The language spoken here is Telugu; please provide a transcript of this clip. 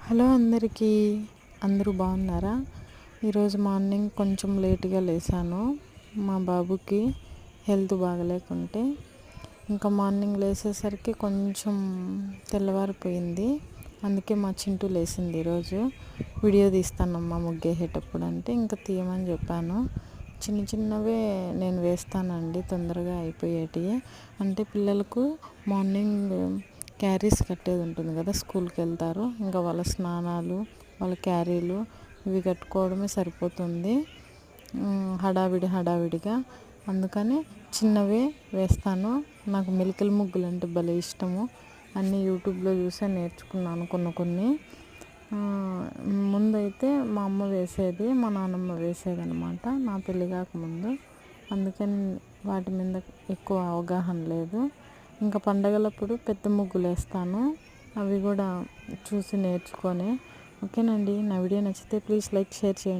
హలో అందరికీ, అందరూ బాగున్నారా? ఈరోజు మార్నింగ్ కొంచెం లేట్గా లేసాను. మా బాబుకి హెల్త్ బాగలేకుంటే ఇంకా మార్నింగ్ లేచేసరికి కొంచెం తెల్లవారిపోయింది. అందుకే మా చింటూ లేచింది. ఈరోజు వీడియో తీస్తానమ్మా ముగ్గేసేటప్పుడు అంటే ఇంకా తీయమని చెప్పాను. చిన్న చిన్నవే నేను వేస్తానండి, తొందరగా అయిపోయేటివి. అంటే పిల్లలకు మార్నింగ్ క్యారీస్ కట్టేది ఉంటుంది కదా, స్కూల్కి వెళ్తారు. ఇంకా వాళ్ళ స్నానాలు, వాళ్ళ క్యారీలు ఇవి కట్టుకోవడమే సరిపోతుంది హడావిడిగా. అందుకని చిన్నవే వేస్తాను. నాకు మెలికల ముగ్గులు అంటే భలే ఇష్టము. అన్నీ యూట్యూబ్లో చూసే నేర్చుకున్నాను కొన్ని. ముందైతే మా అమ్మ వేసేది, మా నాన్నమ్మ వేసేది అనమాట నా పెళ్ళి కాకముందు. అందుకని వాటి మీద ఎక్కువ అవగాహన లేదు. ఇంకా పండగలప్పుడు పెద్ద ముగ్గులు వేస్తాను, అవి కూడా చూసి నేర్చుకొని. ఓకేనండి, నా వీడియో నచ్చితే ప్లీజ్ లైక్, షేర్ చేయండి.